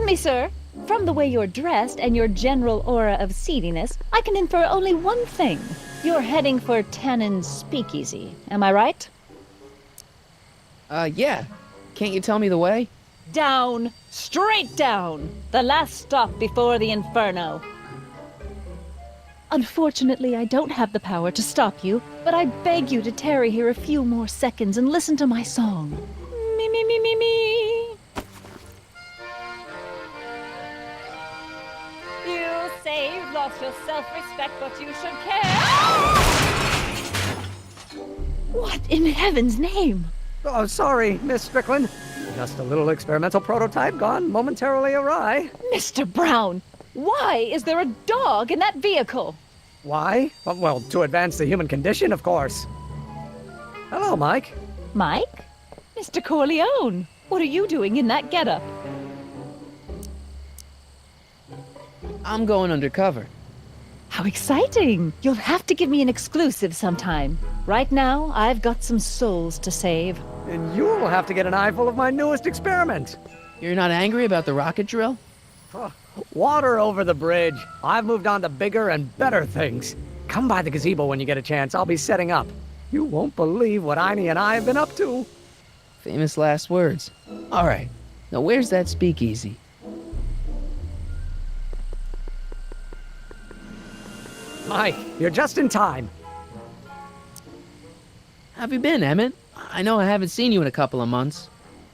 me, sir. From the way you're dressed and your general aura of seediness, I can infer only one thing. You're heading for Tannen's speakeasy, am I right? Yeah. Can't you tell me the way? Down. Straight down. The last stop before the Inferno. Unfortunately, I don't have the power to stop you, but I beg you to tarry here a few more seconds and listen to my song. Me, me, me, me, me. You say you've lost your self-respect, but you should care. What in heaven's name? Oh, sorry, Miss Strickland. Just a little experimental prototype gone momentarily awry. Mr. Brown, why is there a dog in that vehicle? Why? Well, to advance the human condition, of course. Hello, Mike. Mike? Mr. Corleone, what are you doing in that getup? I'm going undercover. How exciting! You'll have to give me an exclusive sometime. Right now, I've got some souls to save. And you'll have to get an eyeful of my newest experiment. You're not angry about the rocket drill? Water over the bridge. I've moved on to bigger and better things. Come by the gazebo when you get a chance. I'll be setting up. You won't believe what Einie and I have been up to. Famous last words. All right. Now where's that speakeasy? Mike, you're just in time. How have you been, Emmet? I know I haven't seen you in a couple of months.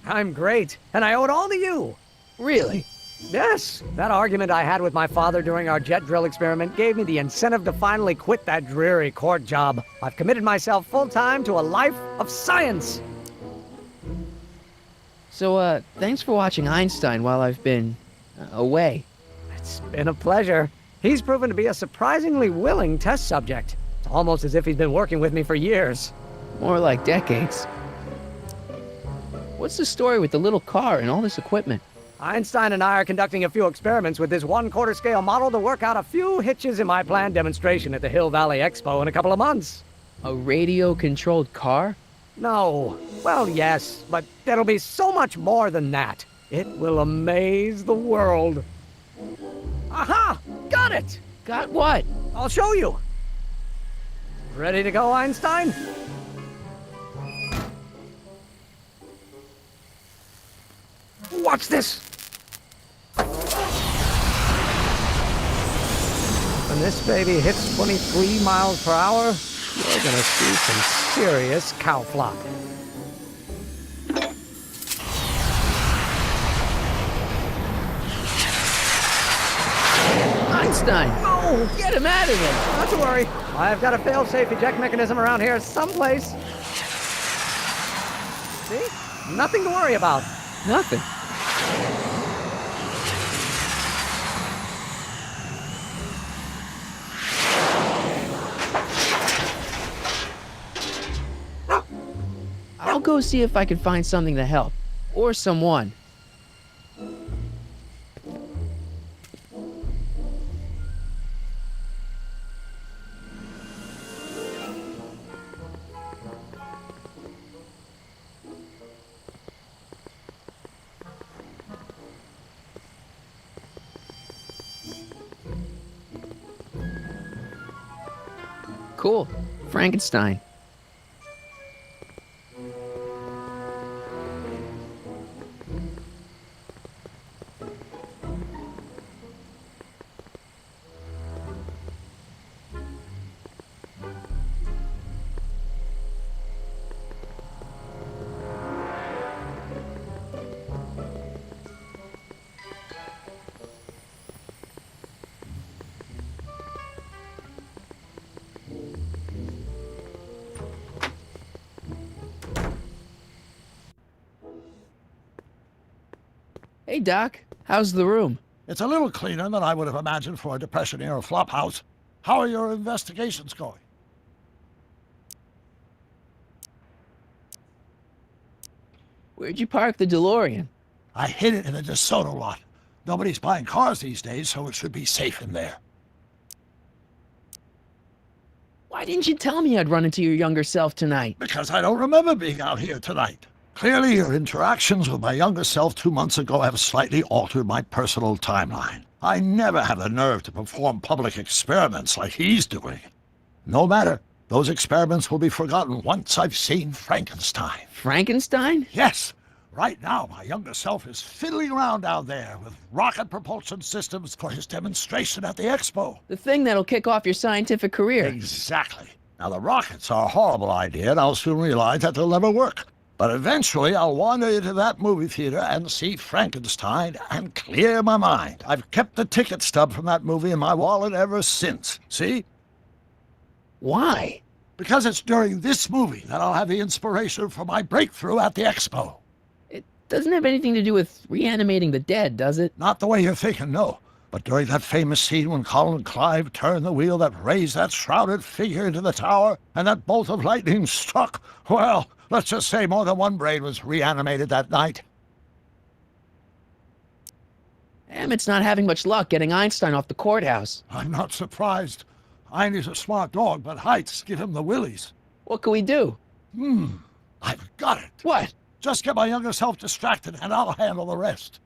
I'm great, and I owe it all to you. Really? Yes, that argument I had with my father during our jet drill experiment gave me the incentive to finally quit that dreary court job. I've committed myself full-time to a life of science. So, thanks for watching Einstein while I've been away. It's been a pleasure. He's proven to be a surprisingly willing test subject. It's almost as if he's been working with me for years. More like decades. What's the story with the little car and all this equipment? Einstein and I are conducting a few experiments with this 1/4 scale model to work out a few hitches in my planned demonstration at the Hill Valley Expo in a couple of months. A radio-controlled car? No. Well, yes, but it'll be so much more than that. It will amaze the world. Aha! Got it! Got what? I'll show you. Ready to go, Einstein? Watch this! When this baby hits 23 miles per hour, you're gonna see some serious cow flop. Einstein! Oh! Get him out of there! Not to worry. I've got a fail-safe eject mechanism around here someplace. See? Nothing to worry about. Nothing. I'll go see if I can find something to help. Or someone. Cool. Frankenstein. Hey, Doc. How's the room? It's a little cleaner than I would have imagined for a Depression-era flophouse. How are your investigations going? Where'd you park the DeLorean? I hid it in the DeSoto lot. Nobody's buying cars these days, so it should be safe in there. Why didn't you tell me I'd run into your younger self tonight? Because I don't remember being out here tonight. Clearly, your interactions with my younger self 2 months ago have slightly altered my personal timeline. I never had the nerve to perform public experiments like he's doing. No matter. Those experiments will be forgotten once I've seen Frankenstein. Frankenstein? Yes. Right now, my younger self is fiddling around down there with rocket propulsion systems for his demonstration at the expo. The thing that'll kick off your scientific career. Exactly. Now, the rockets are a horrible idea, and I'll soon realize that they'll never work. But eventually, I'll wander into that movie theater and see Frankenstein and clear my mind. I've kept the ticket stub from that movie in my wallet ever since. See? Why? Because it's during this movie that I'll have the inspiration for my breakthrough at the expo. It doesn't have anything to do with reanimating the dead, does it? Not the way you're thinking, no. But during that famous scene when Colin Clive turned the wheel that raised that shrouded figure into the tower, and that bolt of lightning struck, well, let's just say more than one brain was reanimated that night. Emmet's not having much luck getting Einstein off the courthouse. I'm not surprised. Einie's a smart dog, but heights give him the willies. What can we do? I've got it. What? Just get my younger self distracted, and I'll handle the rest.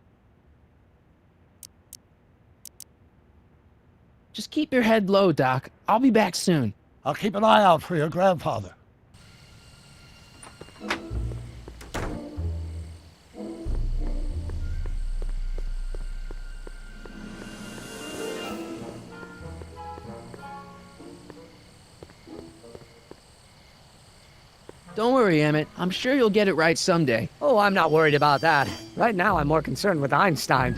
Just keep your head low, Doc. I'll be back soon. I'll keep an eye out for your grandfather. Don't worry, Emmet. I'm sure you'll get it right someday. Oh, I'm not worried about that. Right now, I'm more concerned with Einstein.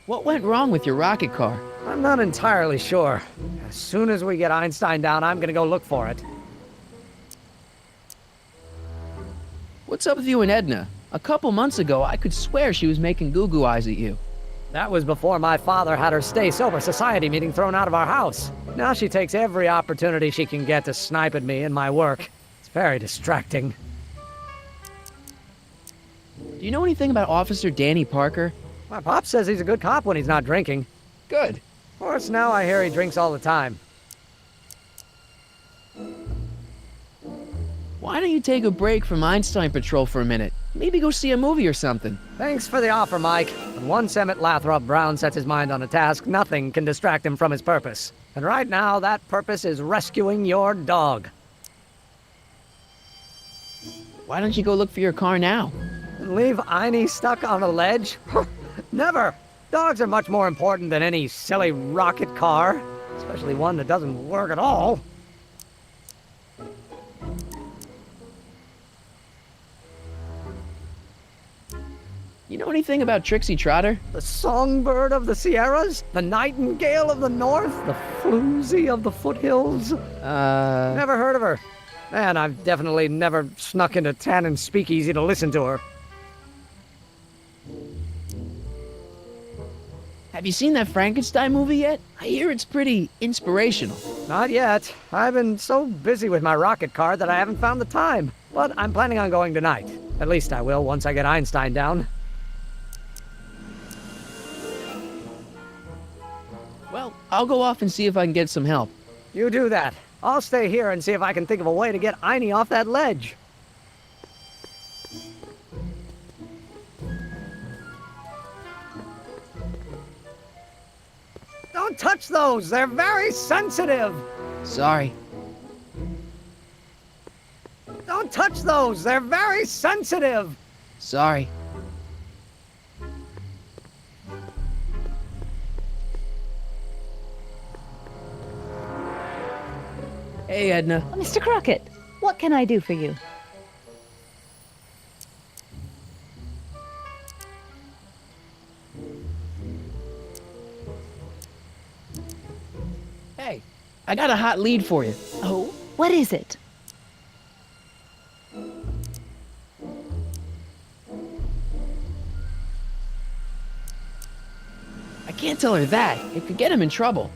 What went wrong with your rocket car? I'm not entirely sure. As soon as we get Einstein down, I'm gonna go look for it. What's up with you and Edna? A couple months ago, I could swear she was making goo-goo eyes at you. That was before my father had her Stay Sober Society meeting thrown out of our house. Now she takes every opportunity she can get to snipe at me and my work. It's very distracting. Do you know anything about Officer Danny Parker? My pop says he's a good cop when he's not drinking. Good. Of course, now I hear he drinks all the time. Why don't you take a break from Einstein Patrol for a minute? Maybe go see a movie or something. Thanks for the offer, Mike. But once Emmet Lathrop Brown sets his mind on a task, nothing can distract him from his purpose. And right now, that purpose is rescuing your dog. Why don't you go look for your car now? And leave Einie stuck on a ledge? Never! Dogs are much more important than any silly rocket car. Especially one that doesn't work at all. You know anything about Trixie Trotter? The songbird of the Sierras? The nightingale of the north? The floozy of the foothills? Never heard of her. And I've definitely never snuck into Tannen's speakeasy to listen to her. Have you seen that Frankenstein movie yet? I hear it's pretty inspirational. Not yet. I've been so busy with my rocket car that I haven't found the time. But I'm planning on going tonight. At least I will once I get Einstein down. Well, I'll go off and see if I can get some help. You do that. I'll stay here and see if I can think of a way to get Einie off that ledge. Don't touch those! They're very sensitive! Sorry. Don't touch those! They're very sensitive! Sorry. Hey, Edna. Mr. Crockett, what can I do for you? Hey, I got a hot lead for you. Oh, what is it? I can't tell her that. It could get him in trouble.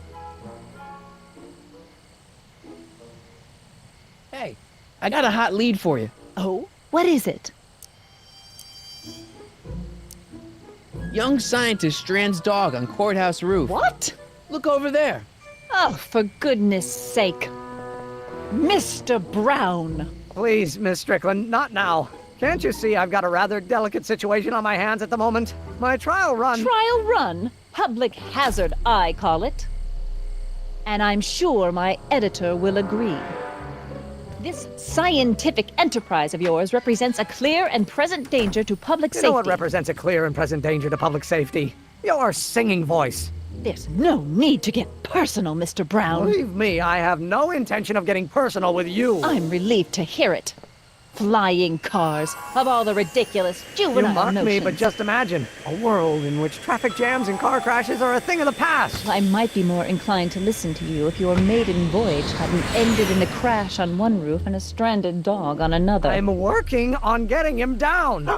Hey, I got a hot lead for you. Oh, what is it? Young scientist strands dog on courthouse roof. What? Look over there. Oh, for goodness sake. Mr. Brown! Please, Miss Strickland, not now. Can't you see I've got a rather delicate situation on my hands at the moment? My trial run... Trial run? Public hazard, I call it. And I'm sure my editor will agree. This scientific enterprise of yours represents a clear and present danger to public You safety. know what represents a clear and present danger to public safety? Your singing voice. There's no need to get personal, Mr. Brown. Believe me, I have no intention of getting personal with you. I'm relieved to hear it. Flying cars, of all the ridiculous You juvenile mock notions. me, but just imagine a world in which traffic jams and car crashes are a thing of the past. I might be more inclined to listen to you if your maiden voyage hadn't ended in a crash on one roof and a stranded dog on another. I'm working on getting him down.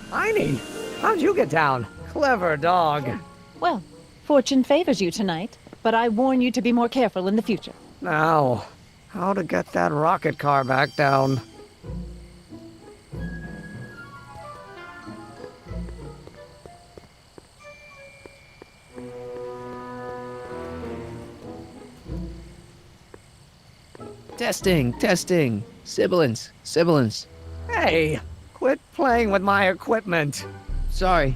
Heine, how'd you get down? Clever dog. Well, fortune favors you tonight, but I warn you to be more careful in the future. Now, how to get that rocket car back down? Testing. Sibilance. Hey, quit playing with my equipment. Sorry.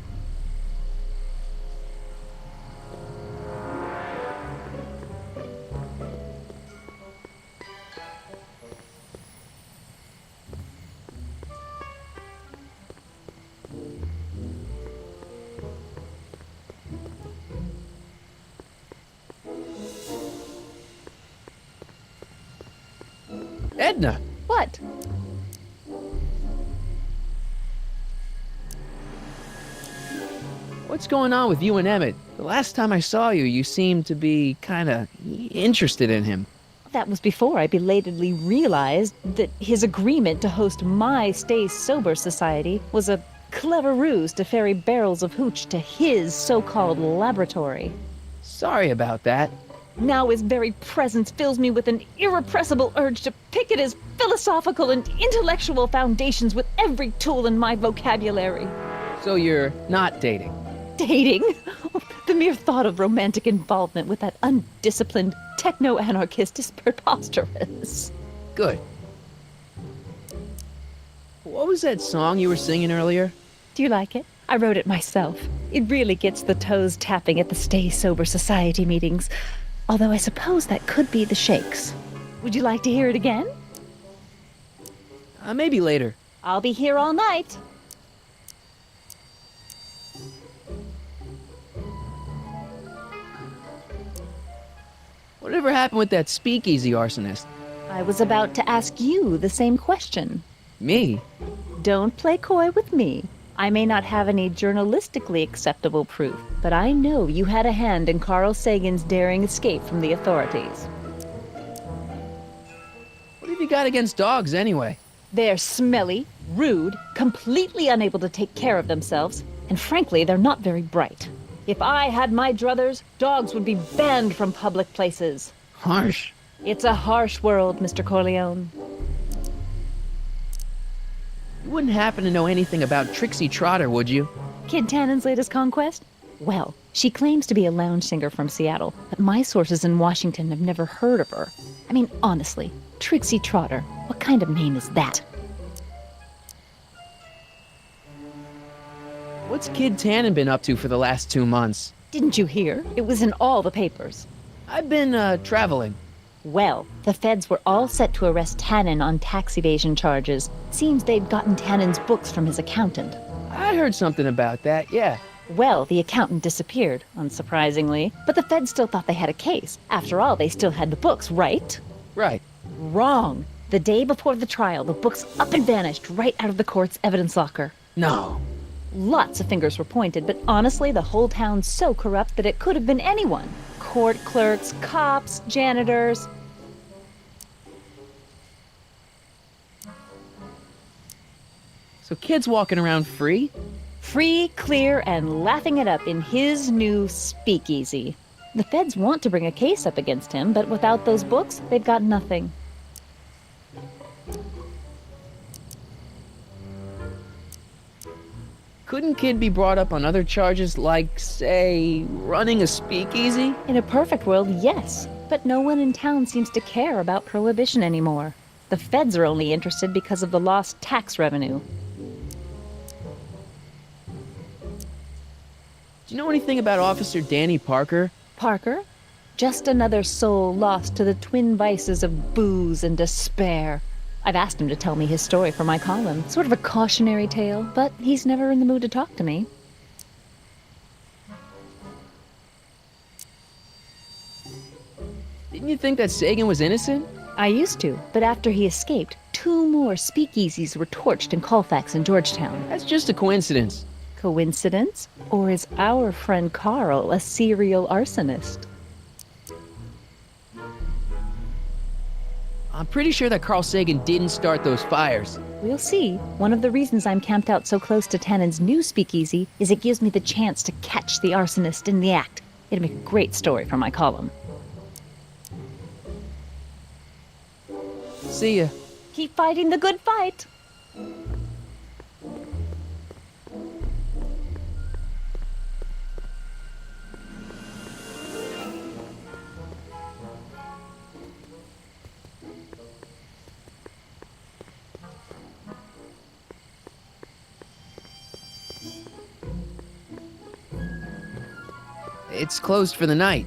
Edna! What? What's going on with you and Emmet? The last time I saw you, you seemed to be kinda interested in him. That was before I belatedly realized that his agreement to host my Stay Sober Society was a clever ruse to ferry barrels of hooch to his so-called laboratory. Sorry about that. Now his very presence fills me with an irrepressible urge to pick at his philosophical and intellectual foundations with every tool in my vocabulary. So you're not dating? Dating? The mere thought of romantic involvement with that undisciplined techno-anarchist is preposterous. Good. What was that song you were singing earlier? Do you like it? I wrote it myself. It really gets the toes tapping at the Stay Sober Society meetings. Although I suppose that could be the shakes. Would you like to hear it again? Maybe later. I'll be here all night. Whatever happened with that speakeasy arsonist? I was about to ask you the same question. Me? Don't play coy with me. I may not have any journalistically acceptable proof, but I know you had a hand in Carl Sagan's daring escape from the authorities. What have you got against dogs, anyway? They're smelly, rude, completely unable to take care of themselves, and frankly, they're not very bright. If I had my druthers, dogs would be banned from public places. Harsh. It's a harsh world, Mr. Corleone. You wouldn't happen to know anything about Trixie Trotter, would you? Kid Tannen's latest conquest? Well, she claims to be a lounge singer from Seattle, but my sources in Washington have never heard of her. I mean, honestly, Trixie Trotter, what kind of name is that? What's Kid Tannen been up to for the last 2 months? Didn't you hear? It was in all the papers. I've been, traveling. Well, the feds were all set to arrest Tannen on tax evasion charges. Seems they'd gotten Tannen's books from his accountant. I heard something about that, yeah. Well, the accountant disappeared, unsurprisingly, but the feds still thought they had a case. After all, they still had the books, right? Right. Wrong. The day before the trial, the books up and vanished right out of the court's evidence locker. No. Lots of fingers were pointed, but honestly, the whole town's so corrupt that it could have been anyone. Court clerks, cops, janitors. So Kid's walking around free? Free, clear, and laughing it up in his new speakeasy. The feds want to bring a case up against him, but without those books, they've got nothing. Couldn't Kid be brought up on other charges like, say, running a speakeasy? In a perfect world, yes. But no one in town seems to care about prohibition anymore. The feds are only interested because of the lost tax revenue. Do you know anything about Officer Danny Parker? Parker? Just another soul lost to the twin vices of booze and despair. I've asked him to tell me his story for my column. Sort of a cautionary tale, but he's never in the mood to talk to me. Didn't you think that Sagan was innocent? I used to, but after he escaped, 2 more speakeasies were torched in Colfax and Georgetown. That's just a coincidence. Coincidence? Or is our friend Carl a serial arsonist? I'm pretty sure that Carl Sagan didn't start those fires. We'll see. One of the reasons I'm camped out so close to Tannen's new speakeasy is it gives me the chance to catch the arsonist in the act. It'd make a great story for my column. See ya. Keep fighting the good fight. It's closed for the night.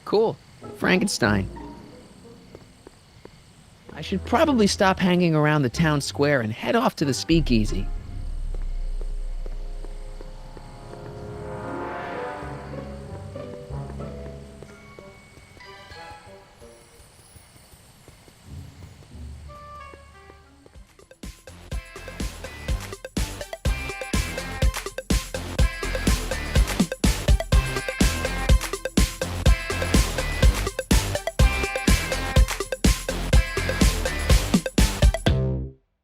Cool. Frankenstein. I should probably stop hanging around the town square and head off to the speakeasy.